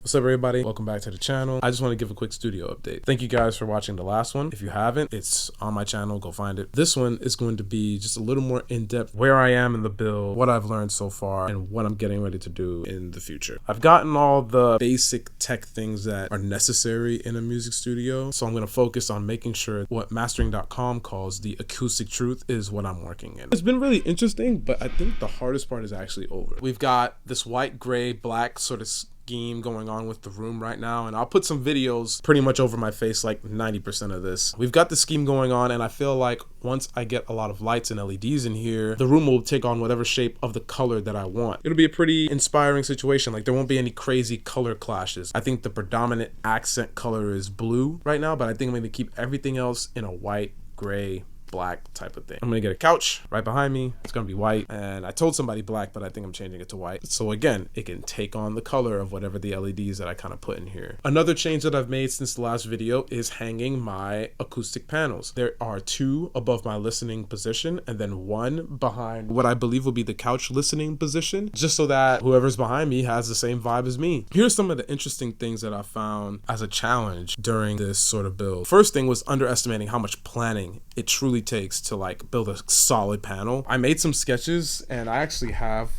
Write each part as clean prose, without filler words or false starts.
What's up, everybody? Welcome back to the channel. I just want to give a quick studio update. Thank you guys for watching the last one. If you haven't, it's on my channel. Go find it. This one is going to be just a little more in-depth where I am in the build, what I've learned so far, and what I'm getting ready to do in the future. I've gotten all the basic tech things that are necessary in a music studio, so I'm going to focus on making sure what mastering.com calls the acoustic truth is what I'm working in. It's been really interesting, but I think the hardest part is actually over. We've got this white, gray, black sort of scheme going on with the room right now, and I'll put some videos pretty much over my face, like 90% of this. We've got the scheme going on, and I feel like once I get a lot of lights and LEDs in here, the room will take on whatever shape of the color that I want. It'll be a pretty inspiring situation. Like, there won't be any crazy color clashes. I think the predominant accent color is blue right now, but I think I'm going to keep everything else in a white, gray, black type of thing. I'm gonna get a couch right behind me. It's gonna be white, and I told somebody black, but I think I'm changing it to white. So again, it can take on the color of whatever the LEDs that I kind of put in here. Another change that I've made since the last video is hanging my acoustic panels. There are two above my listening position and then one behind what I believe will be the couch listening position, just so that whoever's behind me has the same vibe as me. Here's some of the interesting things that I found as a challenge during this sort of build. First thing was underestimating how much planning it truly takes to like build a solid panel. I made some sketches, and I actually have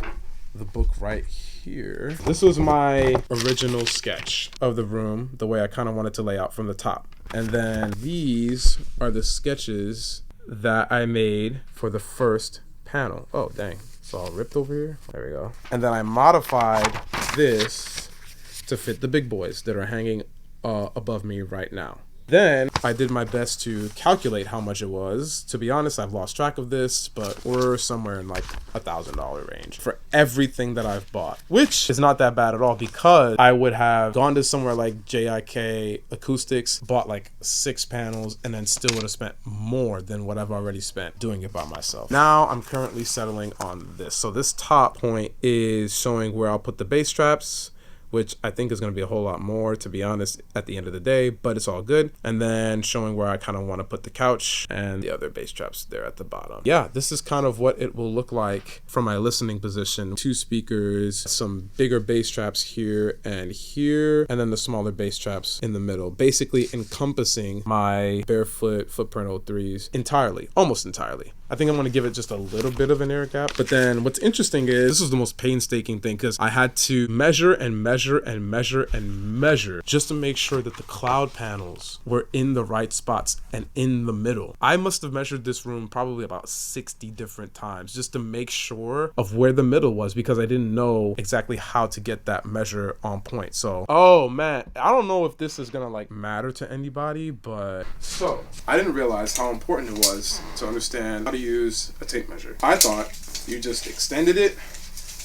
the book right here. This was my original sketch of the room, the way I kind of wanted to lay out from the top. And then these are the sketches that I made for the first panel. Oh, dang. It's all ripped over here. There we go. And then I modified this to fit the big boys that are hanging above me right now. Then I did my best to calculate how much it was. To be honest, I've lost track of this, but we're somewhere in like $1,000 range for everything that I've bought, which is not that bad at all, because I would have gone to somewhere like JIK Acoustics, bought like 6 panels, and then still would have spent more than what I've already spent doing it by myself. Now I'm currently settling on this. So this top point is showing where I'll put the bass traps, which I think is going to be a whole lot more, to be honest, at the end of the day, but it's all good. And then showing where I kind of want to put the couch and the other bass traps there at the bottom. Yeah, this is kind of what it will look like from my listening position. 2 speakers, some bigger bass traps here, and then the smaller bass traps in the middle, basically encompassing my Barefoot Footprint 03s entirely, almost entirely. I think I'm going to give it just a little bit of an air gap. But then what's interesting is this was the most painstaking thing, because I had to measure and measure and measure and measure just to make sure that the cloud panels were in the right spots and in the middle. I must have measured this room probably about 60 different times just to make sure of where the middle was, because I didn't know exactly how to get that measure on point. So, oh man, I don't know if this is going to like matter to anybody, but so I didn't realize how important it was to understand how to use a tape measure. I thought you just extended it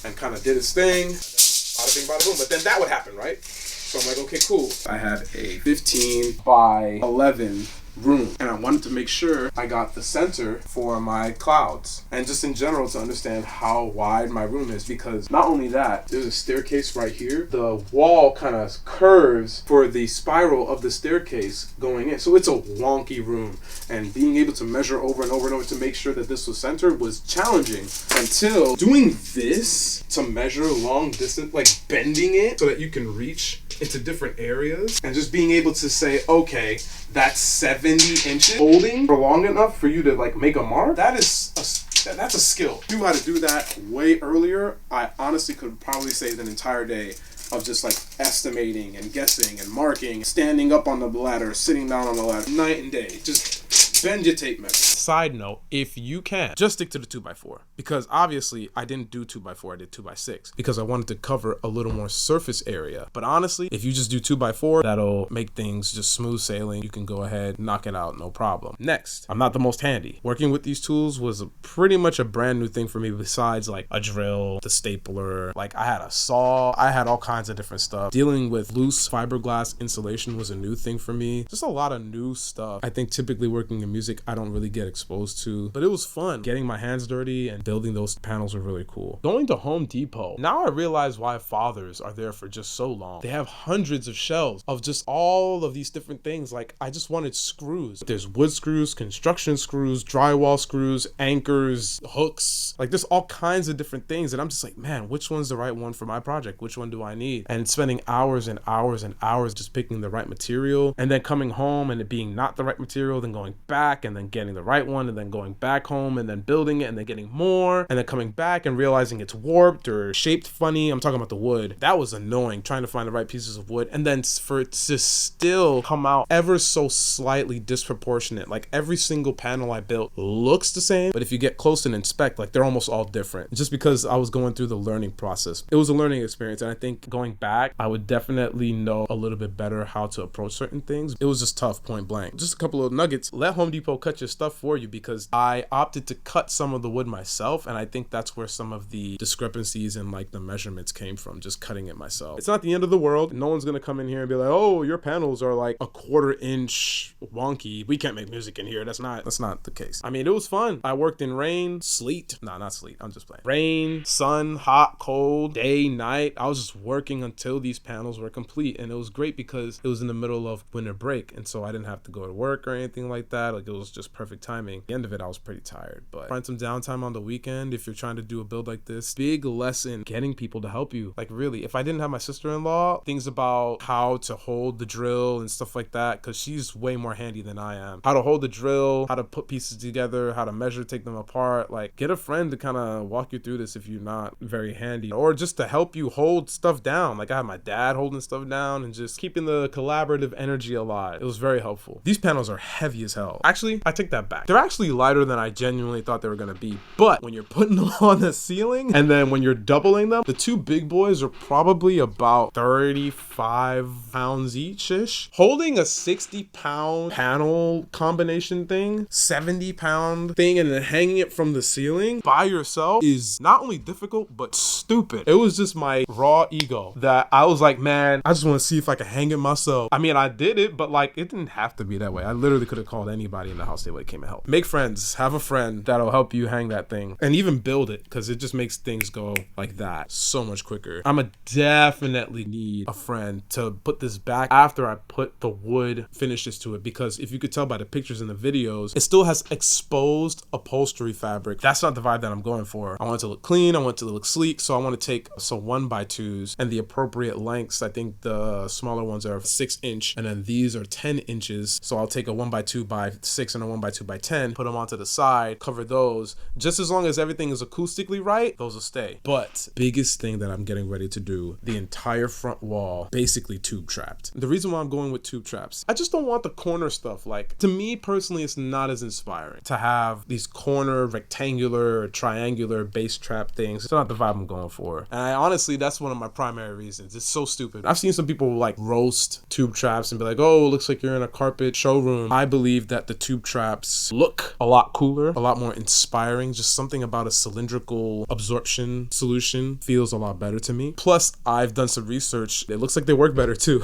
and kind of did its thing, bada bing, bada boom, but then that would happen, right? So I'm like, okay, cool. I have a 15 by 11 room, and I wanted to make sure I got the center for my clouds, and just in general to understand how wide my room is, because not only that, there's a staircase right here. The wall kind of curves for the spiral of the staircase going in, so it's a wonky room, and being able to measure over and over and over to make sure that this was centered was challenging, until doing this to measure long distance, like bending it so that you can reach into different areas, and just being able to say, okay, that's 70 inches holding for long enough for you to like make a mark. That's a skill. If you knew how to do that way earlier, I honestly could probably save an entire day of just like estimating and guessing and marking, standing up on the ladder, sitting down on the ladder, night and day. Just bend your tape measure. Side note, if you can, just stick to the 2x4, because obviously I didn't do 2x4, I did 2x6 because I wanted to cover a little more surface area. But honestly, if you just do 2x4, that'll make things just smooth sailing. You can go ahead, knock it out, no problem. Next, I'm not the most handy. Working with these tools was pretty much a brand new thing for me, besides like a drill, the stapler, like I had a saw, I had all kinds of different stuff. Dealing with loose fiberglass insulation was a new thing for me. Just a lot of new stuff. I think typically working in music, I don't really get exposed to. But it was fun. Getting my hands dirty and building those panels were really cool. Going to Home Depot, now I realize why fathers are there for just so long. They have hundreds of shelves of just all of these different things. Like, I just wanted screws. There's wood screws, construction screws, drywall screws, anchors, hooks. Like, there's all kinds of different things. And I'm just like, man, which one's the right one for my project? Which one do I need? And spending hours and hours and hours just picking the right material, and then coming home and it being not the right material, then going back and then getting the right one, and then going back home and then building it and then getting more, and then coming back and realizing it's warped or shaped funny. I'm talking about the wood. That was annoying, trying to find the right pieces of wood, and then for it to still come out ever so slightly disproportionate. Like, every single panel I built looks the same, but if you get close and inspect, like, they're almost all different. Just because I was going through the learning process. It was a learning experience, and I think going back, I would definitely know a little bit better how to approach certain things. It was just tough, point blank. Just a couple of nuggets. Let Home Depot cut your stuff for you, because I opted to cut some of the wood myself, and I think that's where some of the discrepancies in like the measurements came from, just cutting it myself. It's not the end of the world. No one's gonna come in here and be like, oh, your panels are like a 1/4 inch wonky. We can't make music in here. That's not the case. I mean, it was fun. I worked in rain, sleet. No, not sleet. I'm just playing. Rain, sun, hot, cold, day, night. I was just working until these panels were complete, and it was great because it was in the middle of winter break, and so I didn't have to go to work or anything like that. Like, it was just perfect timing. At the end of it, I was pretty tired, but find some downtime on the weekend if you're trying to do a build like this. Big lesson, getting people to help you. Like, really, if I didn't have my sister-in-law, things about how to hold the drill and stuff like that, because she's way more handy than I am. How to hold the drill, how to put pieces together, how to measure, take them apart. Like, get a friend to kind of walk you through this if you're not very handy, or just to help you hold stuff down. Like, I had my dad holding stuff down and just keeping the collaborative energy alive. It was very helpful. These panels are heavy as hell. Actually, I take that back. They're actually lighter than I genuinely thought they were gonna be, but when you're putting them on the ceiling and then when you're doubling them, the two big boys are probably about 35 pounds each-ish. Holding a 60-pound panel combination thing, 70-pound thing, and then hanging it from the ceiling by yourself is not only difficult, but stupid. It was just my raw ego that I was like, man, I just want to see if I can hang it myself. I mean, I did it, but like, it didn't have to be that way. I literally could have called anybody in the house. They would have came and helped. Make friends. Have a friend that'll help you hang that thing, and even build it, because it just makes things go like that so much quicker. I'ma definitely need a friend to put this back after I put the wood finishes to it, because if you could tell by the pictures and the videos, it still has exposed upholstery fabric. That's not the vibe that I'm going for. I want it to look clean. I want it to look sleek. So I want to take some 1x2s and the appropriate lengths. I think the smaller ones are 6 inch, and then these are 10 inches. So I'll take a 1x2x6 and a 1x2x10, put them onto the side, cover those. Just as long as everything is acoustically right, those will stay. But biggest thing that I'm getting ready to do, the entire front wall, basically tube trapped. The reason why I'm going with tube traps, I just don't want the corner stuff. Like, to me personally, it's not as inspiring to have these corner rectangular or triangular base trap things. It's not the vibe I'm going for. And I honestly, that's one of my primary reasons. It's so stupid. I've seen some people like roast tube traps and be like, oh, it looks like you're in a carpet showroom. I believe that the tube traps look a lot cooler, a lot more inspiring. Just something about a cylindrical absorption solution feels a lot better to me. Plus, I've done some research. It looks like they work better too.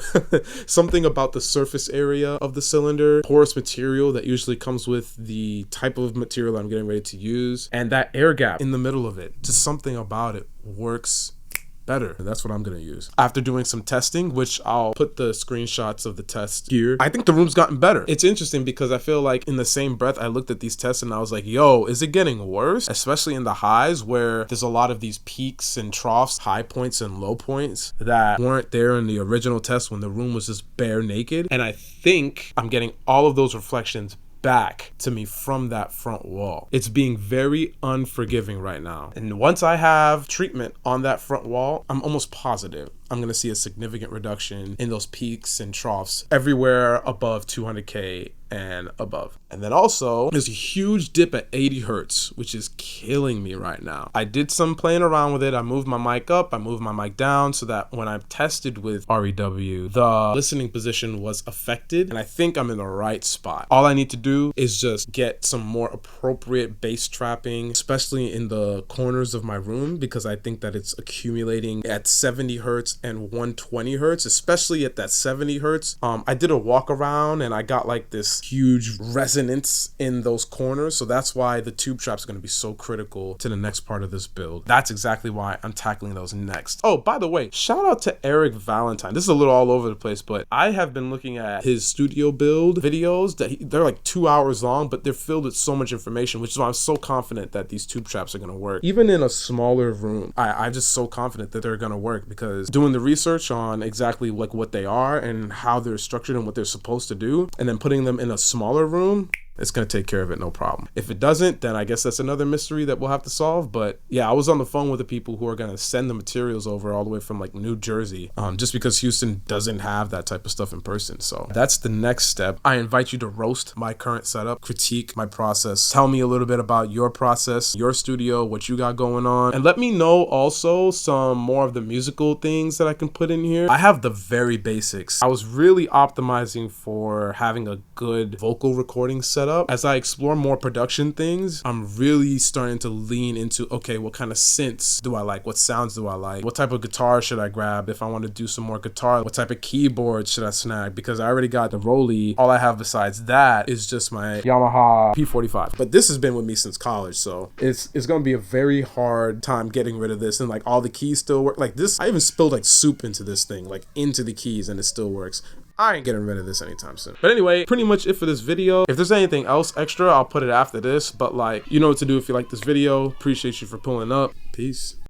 Something about the surface area of the cylinder, porous material that usually comes with the type of material I'm getting ready to use, and that air gap in the middle of it, just something about it works better. That's what I'm gonna use. After doing some testing, which I'll put the screenshots of the test here, I think the room's gotten better. It's interesting because I feel like in the same breath, I looked at these tests and I was like, yo, is it getting worse? Especially in the highs where there's a lot of these peaks and troughs, high points and low points that weren't there in the original test when the room was just bare naked. And I think I'm getting all of those reflections back to me from that front wall. It's being very unforgiving right now. And once I have treatment on that front wall, I'm almost positive I'm going to see a significant reduction in those peaks and troughs everywhere above 200K and above. And then also there's a huge dip at 80 hertz, which is killing me right now. I did some playing around with it. I moved my mic up, I moved my mic down so that when I tested with REW, the listening position was affected, and I think I'm in the right spot. All I need to do is just get some more appropriate bass trapping, especially in the corners of my room, because I think that it's accumulating at 70 hertz hertz and 120 hertz, especially at that 70 hertz. I did a walk around and I got like this huge resonance in those corners. So that's why the tube traps are going to be so critical to the next part of this build. That's exactly why I'm tackling those next. Oh, by the way, shout out to Eric Valentine. This is a little all over the place, but I have been looking at his studio build videos that they're like 2 hours long, but they're filled with so much information, which is why I'm so confident that these tube traps are going to work. Even in a smaller room, I'm just so confident that they're going to work, because doing the research on exactly like what they are and how they're structured and what they're supposed to do, and then putting them in a smaller room, it's going to take care of it, no problem. If it doesn't, then I guess that's another mystery that we'll have to solve. But yeah, I was on the phone with the people who are going to send the materials over all the way from like New Jersey, just because Houston doesn't have that type of stuff in person. So that's the next step. I invite you to roast my current setup, critique my process, tell me a little bit about your process, your studio, what you got going on, and let me know also some more of the musical things that I can put in here. I have the very basics. I was really optimizing for having a good vocal recording setup. As I explore more production things, I'm really starting to lean into, okay, what kind of synths do I like? What sounds do I like? What type of guitar should I grab if I want to do some more guitar? What type of keyboard should I snag? Because I already got the Rolly. All I have besides that is just my Yamaha P45. But this has been with me since college, so it's going to be a very hard time getting rid of this. And like all the keys still work. Like this, I even spilled like soup into this thing, like into the keys, and it still works. I ain't getting rid of this anytime soon. But anyway, pretty much it for this video. If there's anything else extra, I'll put it after this. But like, you know what to do if you like this video. Appreciate you for pulling up. Peace.